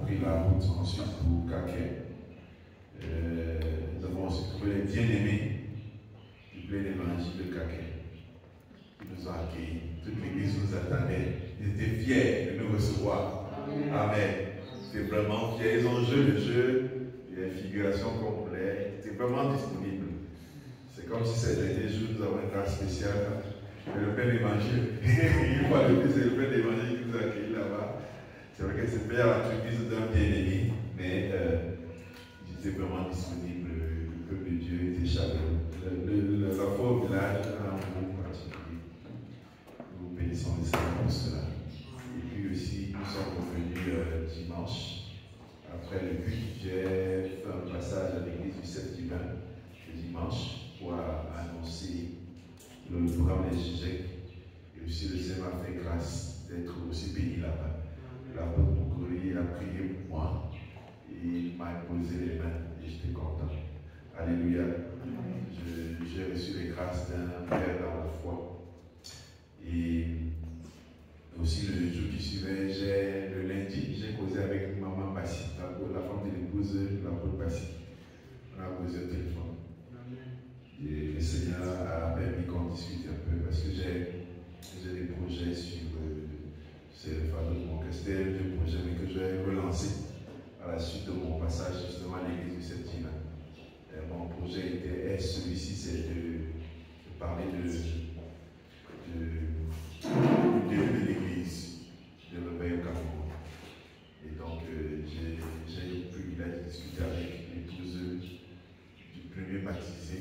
pris la route ensuite pour Caquet. Nous avons aussi trouvé les bien-aimés du plein évangile de Caquet, qui nous ont accueillis. Toute l'église nous attendait. Ils étaient fiers de nous recevoir. Amen. Ils étaient vraiment fiers. Ils ont joué le jeu, les figurations qu'on voulait. Ils étaient vraiment disponibles. C'est comme si ces derniers jours, nous avons une grâce spéciale. Le plein évangile, une fois de plus, c'est le plein évangile qui nous a accueillis là-bas. C'est vrai que c'est fait à l'entreprise d'un bien-aimé, mais ils étaient vraiment disponibles. Le peuple de Dieu était chaleureux. La foi au village a un groupe particulier. Nous bénissons le Seigneur pour cela. Et puis aussi, nous sommes revenus dimanche. Après le culte, j'ai fait un passage à l'église du 7 divin le dimanche pour annoncer le programme des GIGEC. Et aussi, le Seigneur m'a fait grâce d'être aussi béni là-bas. L'apôtre Moukori a prié pour moi et il m'a imposé les mains et j'étais content. Alléluia. J'ai reçu les grâces d'un père dans la foi. Et aussi le jour qui suivait, le lundi, j'ai causé avec maman Bassi, la femme de l'épouse de l'apôtre Bassi. On a causé au téléphone. Et le Seigneur a permis qu'on discute un peu parce que j'ai des projets sur c'est le fardeau de mon cœur. C'était un projet mais que je vais relancer à la suite de mon passage justement à l'église du 7 divin. Mon projet était celui-ci, c'est de parler du début de l'église de Réveil au Cameroun. Et donc j'ai eu le privilège de discuter avec l'épouse du premier baptisé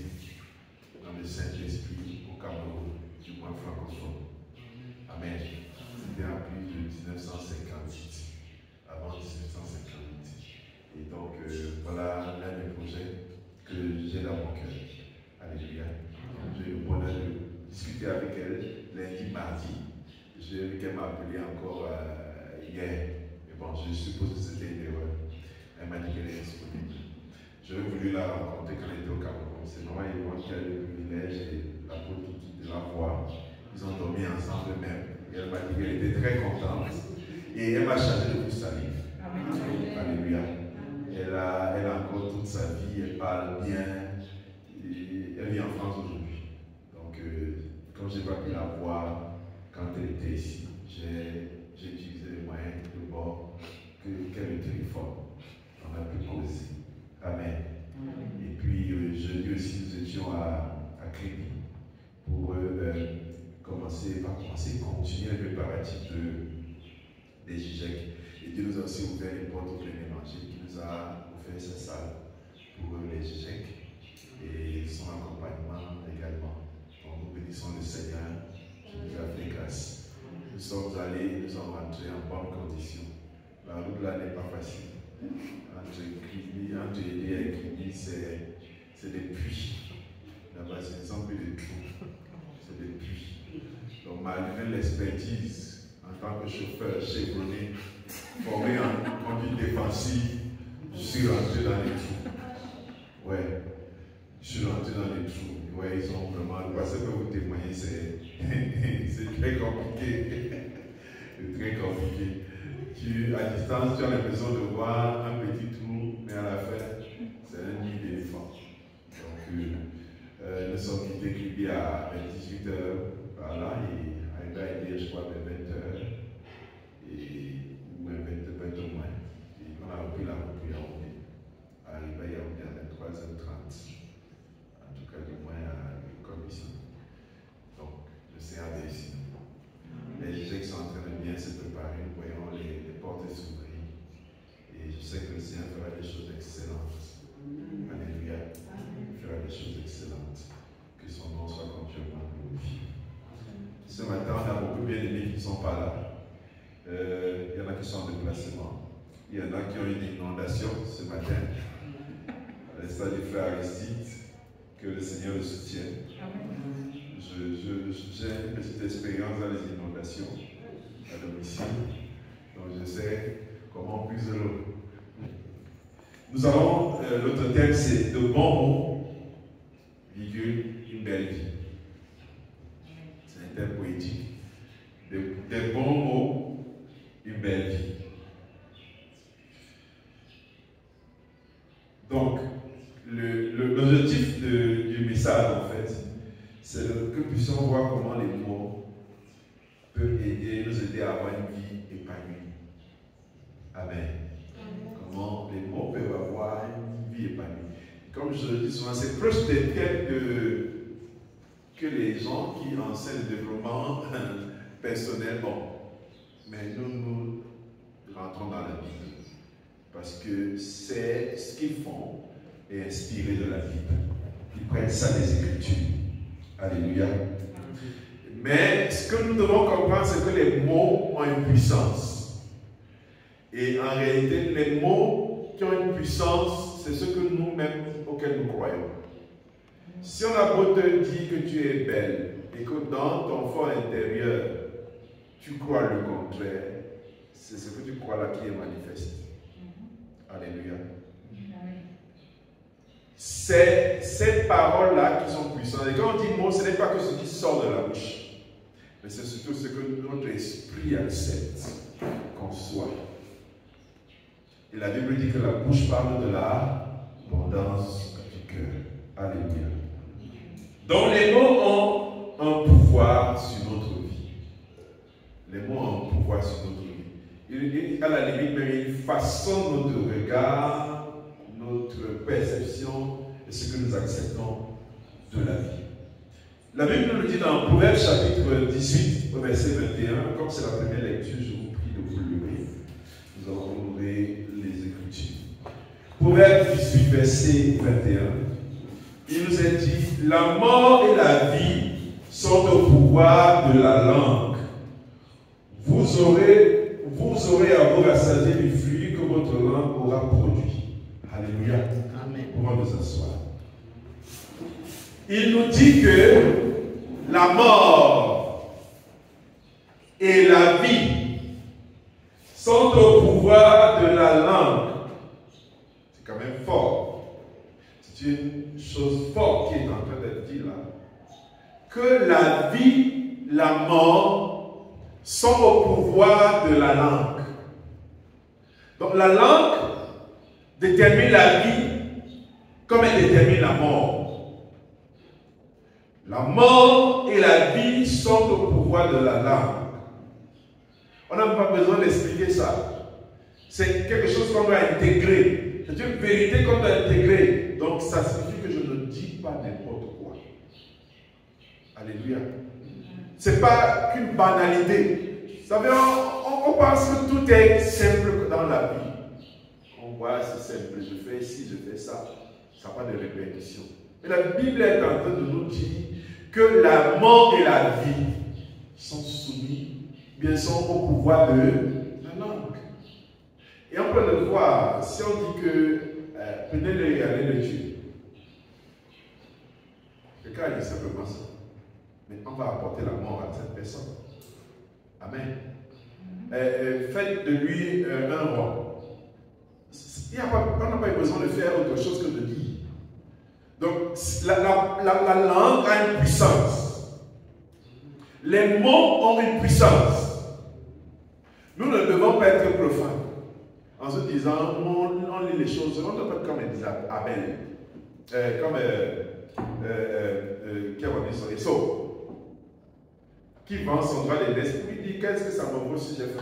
dans le Saint-Esprit au Cameroun, du moins francophone. Amen. C'était en plus de 1958, avant 1958. Et donc, voilà l'un des projets que j'ai dans mon cœur. Alléluia. J'ai eu le bonheur de discuter avec elle lundi, mardi. J'ai vu qu'elle m'a appelé encore hier. Mais bon, je suppose que c'était une erreur. Elle m'a dit qu'elle est disponible. J'aurais voulu la rencontrer quand elle était au Cameroun. C'est normal, et moi qui ai le privilège et la de la voir. Ils ont dormi ensemble eux-mêmes. Et elle m'a dit qu'elle était très contente. Et elle m'a chargé de vous saluer. Alléluia. Elle a encore toute sa vie, elle parle bien. Et elle vit en France aujourd'hui. Donc, quand je n'ai pas pu la voir quand elle était ici, j'ai utilisé les moyens de bord qu'elle le téléphone. On a pu causer. Amen. Et puis, jeudi aussi, nous étions à Crépi pour continuer les préparatifs des GIGEC. Et Dieu nous a aussi ouvert les portes au plein évangile, qui nous a offert sa salle pour les GIGEC et son accompagnement également. Donc nous bénissons le Seigneur qui nous a fait grâce. Nous sommes rentrés en bonne condition. La route là n'est pas facile. Entre Aidé et Kribi, c'est des puits. Là-bas, ce ne sont plus des trous, c'est des puits. Donc, malgré l'expertise en tant que chauffeur chevronné, formé en conduite défensive, je suis rentré dans les trous. Ouais, je suis rentré dans les trous. Ouais, ils ont vraiment. Parce que vous témoignez, c'est très compliqué. C'est très compliqué. À distance, tu as l'impression de voir un petit trou, mais à la fin, c'est un nid d'éléphant. Donc, nous sommes quittés Kribi à 18h par là et arrivé à Aidé, je crois, vers 20h ou 20 au moins. Et on a repris la route pour Yaoundé. Arrivé à Yaoundé à 23h30. En tout cas, du moins comme ici. Donc, le Seigneur est ici. Les GIGEC sont en train de bien se préparer. Nous voyons les portes s'ouvrir. Et je sais que le Seigneur fera des choses excellentes. Alléluia. Il fera des choses excellentes. Que son nom soit continuellement glorifié. Ce matin, on a beaucoup de bien-aimés qui ne sont pas là. Il y en a qui sont en déplacement. Il y en a qui ont eu une inondation ce matin. À l'instar du frère Aristide, que le Seigneur le soutienne. J'ai une petite expérience dans les inondations à domicile. Donc je sais comment puiser l'eau. Nous allons, notre thème c'est de bons mots, virgule, une belle vie. C'est un thème poétique. Des bons mots, une belle vie. l'objectif du message, en fait, c'est que nous puissions voir comment les mots peuvent nous aider à avoir une vie épanouie. Amen. Comment les mots peuvent avoir une vie épanouie. Comme je le dis souvent, c'est plus des thèmes que les gens qui enseignent le développement personnel. Bon, mais nous rentrons dans la Bible parce que c'est ce qu'ils font est inspiré de la Bible. Ils prennent ça des Écritures. Alléluia. Mais ce que nous devons comprendre, c'est que les mots ont une puissance. Et en réalité, les mots qui ont une puissance, c'est ce que nous-mêmes auxquels nous croyons. Si on a beau te dire que tu es belle et que dans ton fort intérieur, tu crois le contraire, c'est ce que tu crois là qui est manifeste. Alléluia. C'est ces paroles-là qui sont puissantes. Et quand on dit mot, ce n'est pas que ce qui sort de la bouche, mais c'est surtout ce que notre esprit accepte, conçoit. Et la Bible dit que la bouche parle de l'abondance du cœur. Alléluia. Donc les mots ont un pouvoir sur notre vie. Les mots ont un pouvoir sur notre vie. À la limite, mais ils façonnent notre regard, notre perception et ce que nous acceptons de la vie. La Bible nous le dit dans Proverbes chapitre 18, verset 21, comme c'est la première lecture, je vous prie de vous lever. Nous allons ouvrir les Écritures. Proverbes 18, verset 21, il nous est dit, la mort et la vie sont au pouvoir de la langue. Vous aurez à vous rassasier du fruit que votre langue aura produit. Alléluia. Amen. Pour nous asseoir. Il nous dit que la mort et la vie sont au pouvoir de la langue. C'est quand même fort. C'est une chose forte qui est en train d'être dit là. Que la vie, la mort sont au pouvoir de la langue. Donc la langue détermine la vie comme elle détermine la mort. La mort et la vie sont au pouvoir de la langue. On n'a pas besoin d'expliquer ça. C'est quelque chose qu'on doit intégrer. C'est une vérité qu'on doit intégrer. Donc ça signifie que je ne dis pas n'importe quoi. Alléluia. Ce n'est pas qu'une banalité. Vous savez, on pense que tout est simple dans la vie. On voit, c'est simple. Je fais ci, je fais ça. Ça n'a pas de répétition. Mais la Bible est en train de nous dire que la mort et la vie sont soumis, bien sont au pouvoir de la langue. Et on peut le voir, si on dit que prenez-le et allez le tuer. Quelqu'un a dit simplement ça. Mais on va apporter la mort à cette personne. Amen. Faites de lui un roi. On n'a pas besoin de faire autre chose que de dire. Donc, la langue a une puissance. Les mots ont une puissance. Nous ne devons pas être profanes. En se disant, on lit les choses, on ne doit pas être comme Abel. Qui a vendu son Esau. Qui vend son droit d'aînesse, puis dit qu'est-ce que ça me vaut si j'ai fait.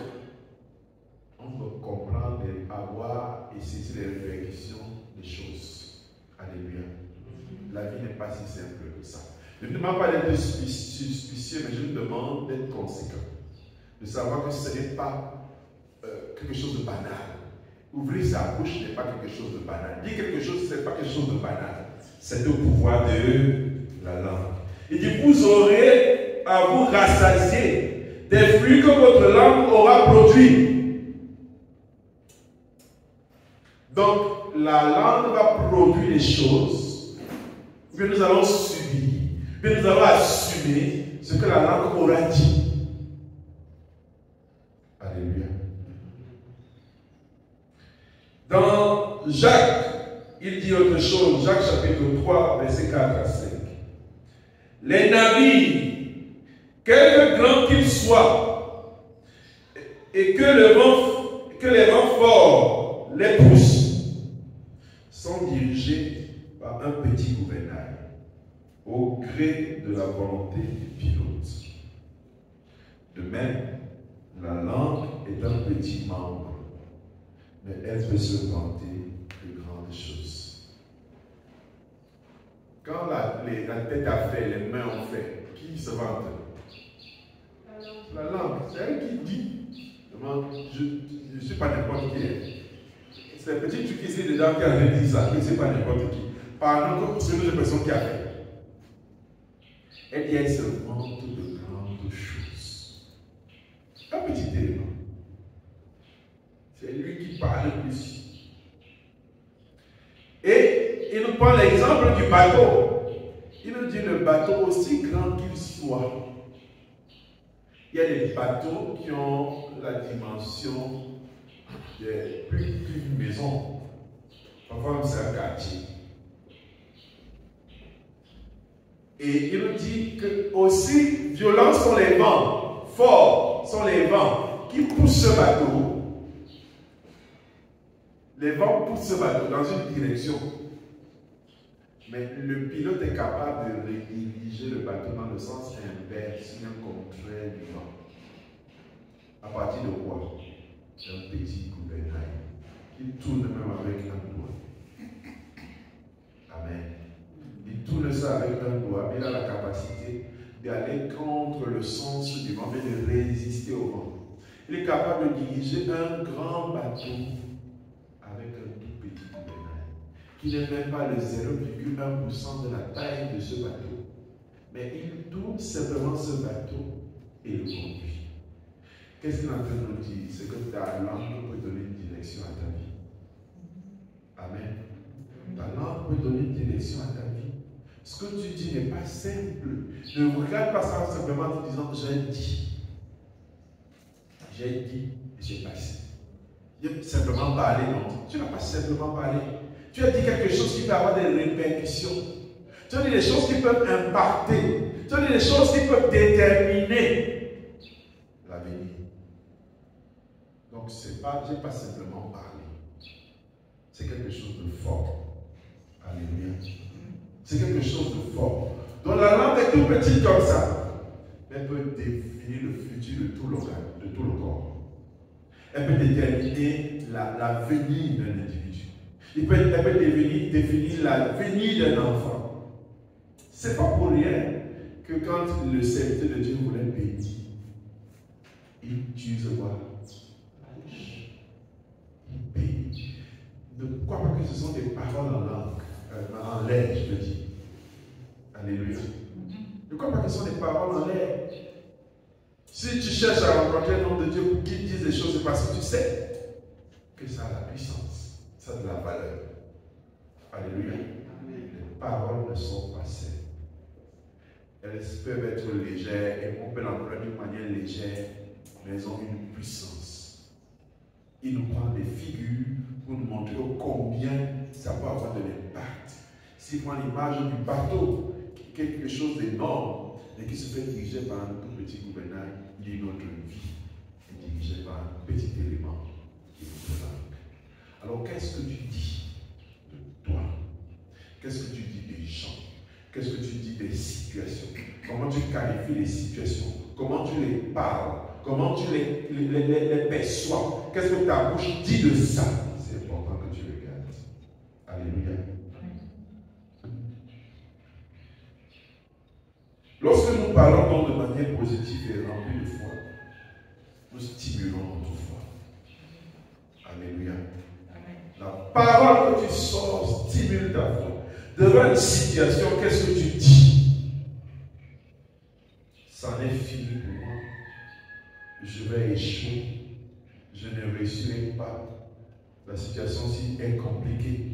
On doit comprendre et avoir et saisir les réflexions des choses. Alléluia. La vie n'est pas si simple que ça. Je ne demande pas d'être suspicieux, mais je me demande d'être conséquent. De savoir que ce n'est pas quelque chose de banal. Ouvrir sa bouche n'est pas quelque chose de banal. Dire quelque chose, ce n'est pas quelque chose de banal. C'est au pouvoir de la langue. Il dit, vous aurez à vous rassasier des fruits que votre langue aura produits. Donc, la langue va produire les choses que nous allons subir, que nous allons assumer ce que la langue aura dit. Alléluia. Dans Jacques, il dit autre chose, Jacques chapitre 3, verset 4 à 5. Les navires, quelque grand qu'ils soient, et que les vents forts les poussent, sont dirigés par un petit au gré de la volonté du pilote. De même, la langue est un petit membre, mais elle peut se vanter de grandes choses. Quand la tête a fait, les mains ont fait, qui se vante? La langue, c'est elle qui dit. Je ne suis pas n'importe qui. C'est le petit truc ici dedans qui avait dit ça, que ce n'est pas n'importe qui. Par exemple, c'est une personne qui a fait. Elle dit, elle se vante de grandes choses. Un petit élément. C'est lui qui parle le plus. Et il nous prend l'exemple du bateau. Il nous dit le bateau, aussi grand qu'il soit. Il y a des bateaux qui ont la dimension de plus qu'une maison. Parfois, c'est un quartier. Et il nous dit que aussi violents sont les vents, forts sont les vents qui poussent ce bateau. Les vents poussent ce bateau dans une direction. Mais le pilote est capable de rediriger le bateau dans le sens inverse, bien contraire du vent. À partir de quoi? D'un petit gouvernail qui tourne même avec un doigt. Amen. Il tourne ça avec un doigt, mais il a la capacité d'aller contre le sens du vent, mais de résister au vent. Il est capable de diriger un grand bateau avec un tout petit gouvernail, qui n'est même pas le 0,1% de la taille de ce bateau. Mais il tourne simplement ce bateau et le conduit. Qu'est-ce qu'il est en train de nous dire? C'est que ta langue peut donner une direction à ta vie. Amen. Ta langue peut donner une direction à ta vie. Ce que tu dis n'est pas simple. Ne regarde pas ça simplement en te disant j'ai dit. J'ai dit et j'ai passé. Tu as simplement parlé, non? Tu n'as pas simplement parlé. Tu as dit quelque chose qui peut avoir des répercussions. Tu as dit des choses qui peuvent impacter. Tu as dit des choses qui peuvent déterminer l'avenir. Donc, je n'ai pas simplement parlé. C'est quelque chose de fort. Alléluia. C'est quelque chose de fort. Donc, la langue est tout petite comme ça. Mais elle peut définir le futur de tout le corps. Elle peut déterminer l'avenir d'un individu. Elle peut définir l'avenir d'un enfant. Ce n'est pas pour rien que quand le serviteur de Dieu voulait bénir, il utilise quoi? Il bénit. Ne crois pas que ce sont des paroles en langue, en l'air, je te dis. Alléluia. Ne crois pas que ce sont des paroles en l'air. Si tu cherches à rencontrer un homme de Dieu pour qu'il dise des choses, c'est parce que tu sais que ça a la puissance, ça a de la valeur. Alléluia. Les paroles ne sont pas saines. Elles peuvent être légères et on peut l'employer d'une manière légère, mais elles ont une puissance. Il nous prend des figures pour nous montrer combien ça peut avoir de l'impact. S'il prend l'image du bateau, quelque chose d'énorme, mais qui se fait diriger par un tout petit gouvernail, il dit notre vie est dirigée par un petit élément qui est notre langue. Alors qu'est-ce que tu dis de toi? Qu'est-ce que tu dis des gens? Qu'est-ce que tu dis des situations? Comment tu qualifies les situations? Comment tu les parles? Comment tu les perçois? Qu'est-ce que ta bouche dit de ça? C'est important que tu regardes. Alléluia. Lorsque nous parlons donc de manière positive et remplie de foi, nous stimulons notre foi. Alléluia. La parole que tu sors stimule ta foi. Devant une situation, qu'est-ce que tu dis? C'en est fini pour moi. Je vais échouer. Je ne réussirai pas. La situation si est compliquée.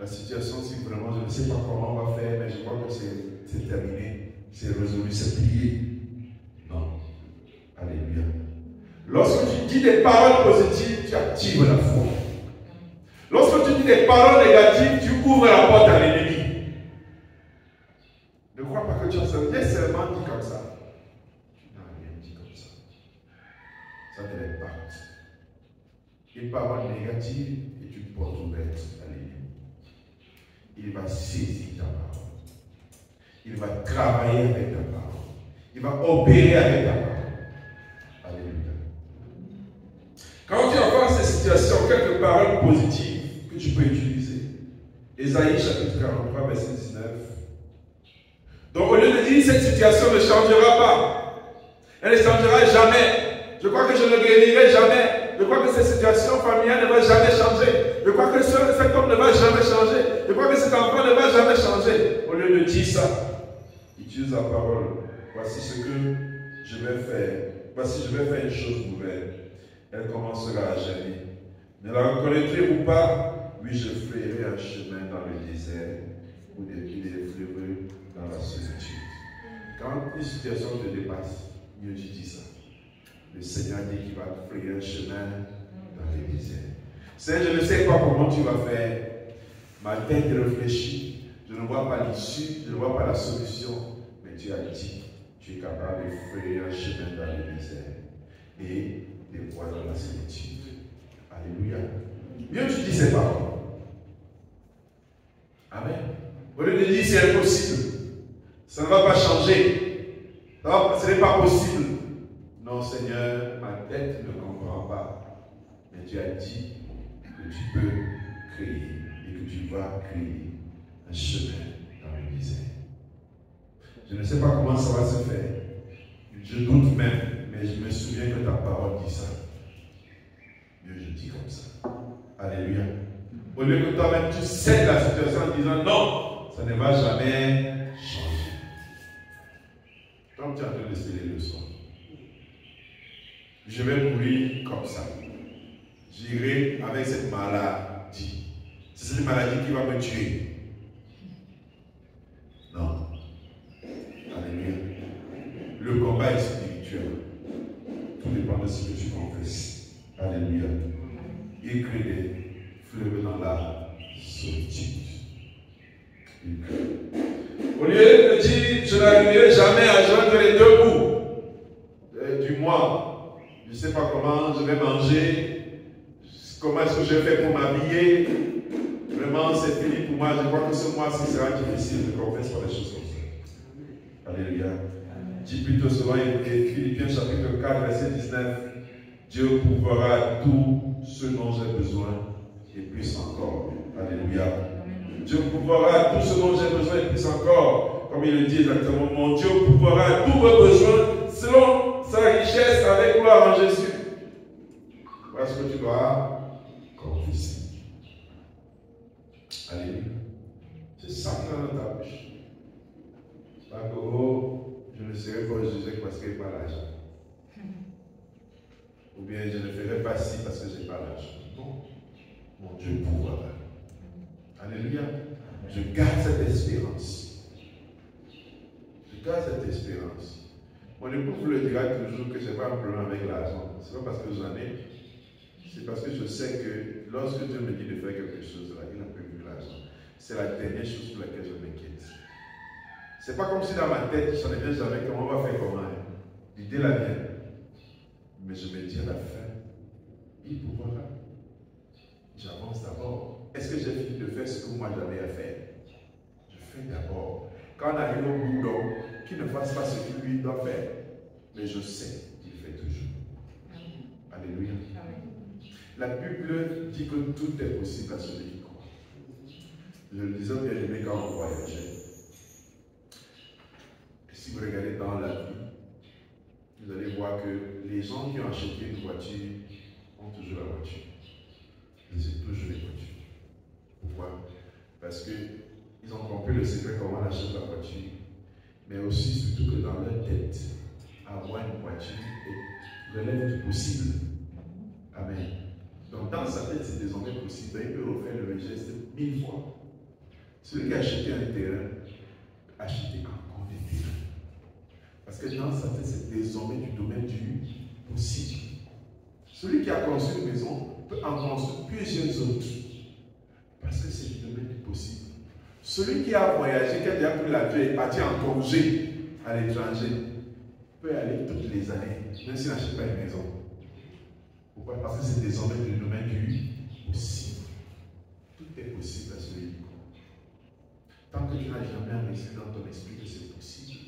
La situation si vraiment je ne sais pas comment on va faire, mais je crois que c'est terminé. C'est résolu, c'est plié. Non. Alléluia. Lorsque tu dis des paroles positives, tu actives la foi. Lorsque tu dis des paroles négatives, tu ouvres la porte à l'ennemi. Ne crois pas que tu as seulement dit comme ça. Tu n'as rien dit comme ça. Ça te l'impacte. Une parole négative et tu portes ouverte à l'ennemi. Il va saisir ta parole. Il va travailler avec ta parole. Il va opérer avec ta parole. Alléluia. Quand tu as face à ces situations, quelques paroles positives que tu peux utiliser. Ésaïe chapitre 43, verset 19. Donc au lieu de dire cette situation ne changera pas, elle ne changera jamais. Je crois que je ne guérirai jamais. Je crois que cette situation familiale ne va jamais changer. Je crois que cet homme ne va jamais changer. Je crois que cet enfant ne va jamais changer. Au lieu de dire ça, utilise la parole. Voici ce que je vais faire. Voici, je vais faire une chose nouvelle. Elle commencera à jaillir. Ne la reconnaîtrez-vous pas? Oui, je ferai un chemin dans le désert ou des fleuves dans la solitude. Quand une situation te dépasse, mieux tu dis ça. Le Seigneur dit qu'il va te frayer un chemin dans le désert. Seigneur, je ne sais pas comment tu vas faire. Ma tête réfléchit. Je ne vois pas l'issue, je ne vois pas la solution. Mais tu as dit, tu es capable de frayer un chemin dans le désert et des voies dans la solitude. Alléluia. Mieux tu dis ces paroles. Amen. Au lieu de dire c'est impossible, ça ne va pas changer, ce n'est pas possible. Non, Seigneur, ma tête ne comprend pas. Mais tu as dit que tu peux créer et que tu vas créer un chemin dans le désert. Je ne sais pas comment ça va se faire. Je doute même, mais je me souviens que ta parole dit ça. Mieux je dis comme ça. Alléluia. Au lieu que toi-même tu cèdes la situation en disant non, ça ne va jamais changer. Comme tu es en train de sceller le soir. Je vais mourir comme ça. J'irai avec cette maladie. C'est cette maladie qui va me tuer. Non. Alléluia. Le combat est spirituel. Tout dépend de ce que tu confesses. Alléluia. Il crée des fleuves dans la solitude. Au lieu de dire je n'arriverai jamais à joindre les deux bouts du mois, je ne sais pas comment je vais manger, comment est-ce que je vais faire pour m'habiller. Vraiment, c'est fini pour moi. Je crois que ce mois-ci sera difficile. Je confesse pas des choses comme ça. Alléluia. Dis plutôt selon Philippiens chapitre 4, verset 19. Dieu pourvoira tout ce dont j'ai besoin et plus encore. Alléluia. Dieu pourvoira tout ce dont j'ai besoin et plus encore. Comme il le dit exactement, mon Dieu pourvoira tous vos besoins selon sa richesse avec gloire en Jésus. Voilà ce que tu dois confesser. Alléluia. C'est ça qui est dans ta bouche. Pas que, oh, je ne serai pas jugé parce que je n'ai pas l'argent. Ou bien je ne ferai pas ci parce que je n'ai pas l'argent. Non. Mon Dieu pourvoira. Alléluia. Je garde cette espérance. Je garde cette espérance. Mon époux le dira toujours que je n'ai pas un problème avec l'argent. Ce n'est pas parce que j'en ai. C'est parce que je sais que lorsque Dieu me dit de faire quelque chose, là, il a prévu l'argent. C'est la dernière chose pour laquelle je m'inquiète. C'est pas comme si dans ma tête, je n'en ai bien jamais comment on va faire comment. L'idée la mienne. Mais je me dis à la fin, il pourra. J'avance d'abord. Est-ce que j'ai fini de faire ce que moi j'avais à faire? Je fais d'abord. Quand on arrive au bout d'homme, qu'il ne fasse pas ce qu'il lui doit faire. Mais je sais qu'il fait toujours. Alléluia. La Bible dit que tout est possible à celui qui croit. Je le disais bien aimé quand on voyageait. Si vous regardez dans la vie, vous allez voir que les gens qui ont acheté une voiture ont toujours la voiture. Ils ont toujours les voitures. Pourquoi? Parce qu'ils ont compris le secret comment on achète la voiture. Mais aussi, surtout que dans leur tête, avoir une voiture relève du possible. Amen. Donc dans sa tête, c'est désormais possible. Il peut refaire le même geste 1000 fois. Celui qui a acheté un terrain, acheter encore des terrains. Parce que dans sa tête, c'est désormais du domaine du possible. Celui qui a construit une maison peut en construire plusieurs autres. Parce que c'est du domaine du possible. Celui qui a voyagé, qui a déjà pris l'avion et est parti en congé à l'étranger, peut aller toutes les années, même s'il n'achète pas une maison. Pourquoi? Parce que c'est désormais du domaine du possible. Tout est possible à celui qui croit. Tant que tu n'as jamais enregistré dans ton esprit que c'est possible,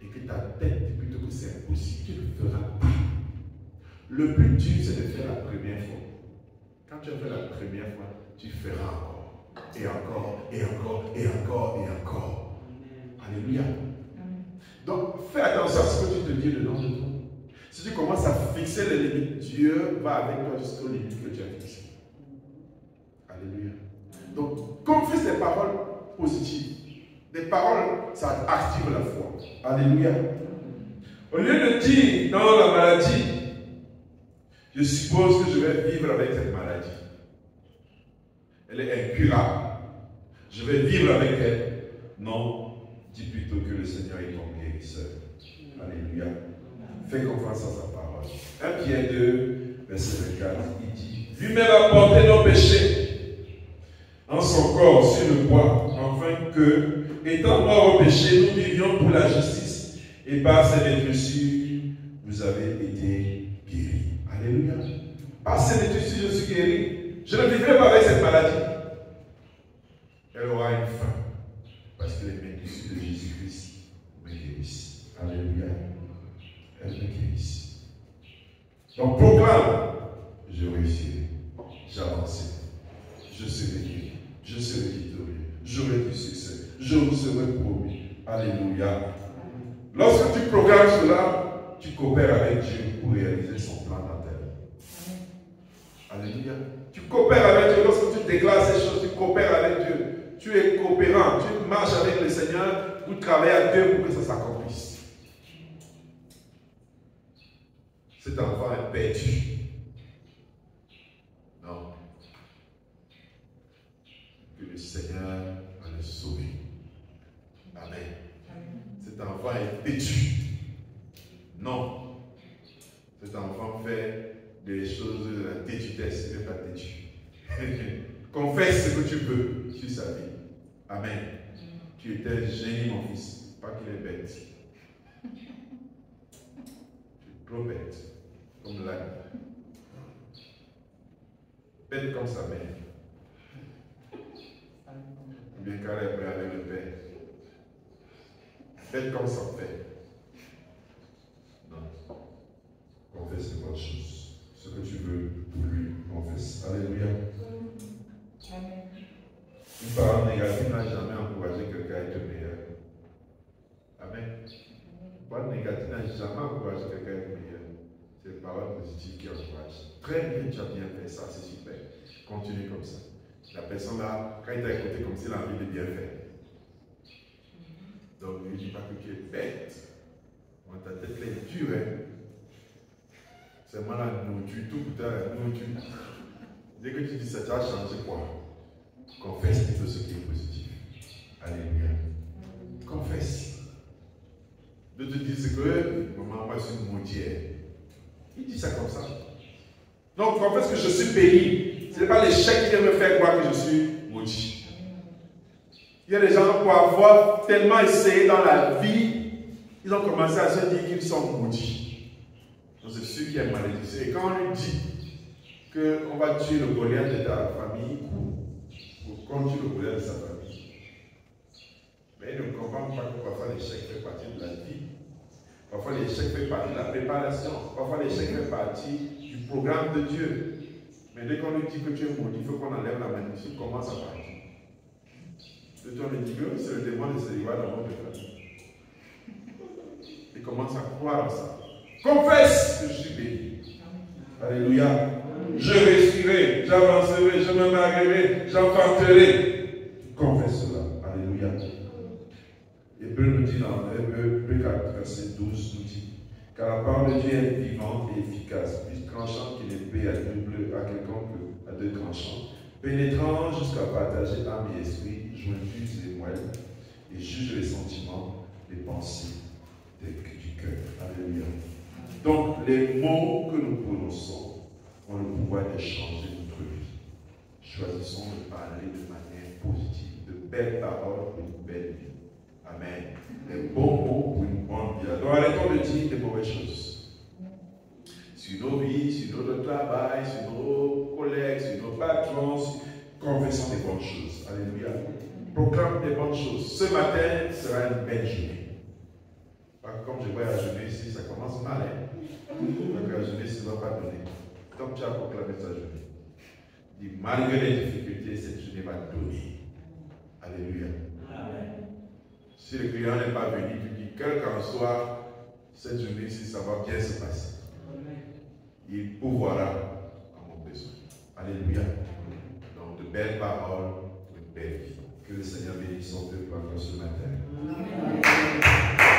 et que ta tête dit plutôt que c'est impossible, tu ne le feras pas. Le plus dur, c'est de faire la première fois. Quand tu as fait la première fois, tu feras encore. Et encore, et encore, et encore, et encore. Alléluia. Donc, fais attention à ce que tu te dis dedans de toi. Si tu commences à fixer les limites, Dieu va avec toi jusqu'aux limites que tu as fixées. Alléluia. Donc, confesse des paroles positives. Des paroles, ça active la foi. Alléluia. Au lieu de dire dans la maladie, je suppose que je vais vivre avec cette maladie. Elle est incurable. Je vais vivre avec elle. Non, dis plutôt que le Seigneur est ton guérisseur. Alléluia. Fais confiance à sa parole. 1 Pierre 2, verset 24, il dit, lui-même a porté nos péchés en son corps sur le bois, afin que, étant morts au péché, nous vivions pour la justice, et par ses meurtrissures, vous avez été guéris. Alléluia. Par ses meurtrissures, je suis guéri. Je ne vivrai pas avec cette maladie. Elle aura une fin, parce que les meurtrissures de Jésus-Christ me guérissent. Alléluia. Elle me guérissent. Donc proclame, je réussirai, j'avancerai, je serai guéri, je serai victorieux, j'aurai du succès, je vous serai promu. Alléluia. Lorsque tu proclames cela, tu coopères avec Dieu pour réaliser son plan dans ta vie. Alléluia. Tu coopères avec Dieu. Lorsque tu déclares ces choses, tu coopères avec Dieu. Tu es coopérant, tu marches avec le Seigneur pour travailler à deux pour que ça s'accomplisse. Cet enfant est perdu. Non. Que le Seigneur va le sauver. Amen. Cet enfant est têtu. Non. Cet enfant fait des choses de la têtutesse. Il n'est pas têtu. Confesse ce que tu veux sur sa vie. Amen. Tu étais un génie, mon fils. Pas qu'il est bête. Tu es trop bête. Comme l'âne. Bête comme sa mère. Bien qu'elle est prête avec le père. Bête comme son père. Non. Confesse les bonnes choses. Ce que tu veux pour lui, confesse. Alléluia. Une parole négative n'a jamais encouragé quelqu'un à être meilleur. Amen. Une parole négative n'a jamais encouragé quelqu'un à être meilleur. C'est une parole positive qui encourage. Très bien, tu as bien fait ça, c'est super. Continue comme ça. La personne là, quand il t'a écouté comme ça, il a envie de bien faire. Donc, ne lui dis pas que tu es bête. Ta tête là est dure, hein. C'est moi la nourriture, tout le temps la nourriture. Dès que tu dis ça, tu vas changer quoi? Confesse plutôt ce qui est positif. Alléluia. Confesse. De te dire que maman, moi je suis une mauditière. Il dit ça comme ça. Donc confesse que je suis béni. Ce n'est pas l'échec qui vient me faire croire que je suis maudit. Il y a des gens pour avoir tellement essayé dans la vie, ils ont commencé à se dire qu'ils sont maudits. Donc c'est celui qui est malédicé. Et quand on lui dit qu'on va tuer le Goliath de ta famille, qu'on tue le Goliath de sa famille, mais il ne comprend pas que parfois l'échec fait partie de la vie. Parfois l'échec fait partie de la préparation. Parfois l'échec fait partie du programme de Dieu. Mais dès qu'on lui dit que tu es maudit, il faut qu'on enlève la malédiction, commence à partir. Le temps me dit que c'est le démon de célibat dans votre famille. Il commence à croire en ça. Confesse que je suis béni. Alléluia. Je réussirai, j'avancerai, je me marierai, j'enfanterai. Confesse cela. Alléluia. Hébreu nous dit dans Hébreu 4, verset 12, nous dit, car la parole de Dieu est vivante et efficace, plus tranchante qu'une épée à deux tranchants, pénétrant jusqu'à partager âme et esprit, jointus et moelle, et juge les sentiments, les pensées du cœur. Alléluia. Donc, les mots que nous prononçons ont le pouvoir de changer notre vie. Choisissons de parler de manière positive, de belles paroles pour une belle vie. Amen. Les bons mots pour une bonne vie. Donc, arrêtons de dire des mauvaises choses. Sur nos vies, sur notre travail, sur nos collègues, sur nos patrons, confessons des bonnes choses. Alléluia. proclame des bonnes choses. Ce matin sera une belle journée. Comme je vois la journée ici, ça commence mal. Donc la journée ne va pas donner. Comme tu as proclamé ta journée. Dis, malgré les difficultés, cette journée va donner. Alléluia. Amen. Si le client n'est pas venu, tu dis, quel qu'en soit cette journée-ci, ça va bien se passer. Il pourvoira à mon besoin. Alléluia. Donc, de belles paroles, de belles vies. Que le Seigneur bénisse son peuple encore ce matin. Amen.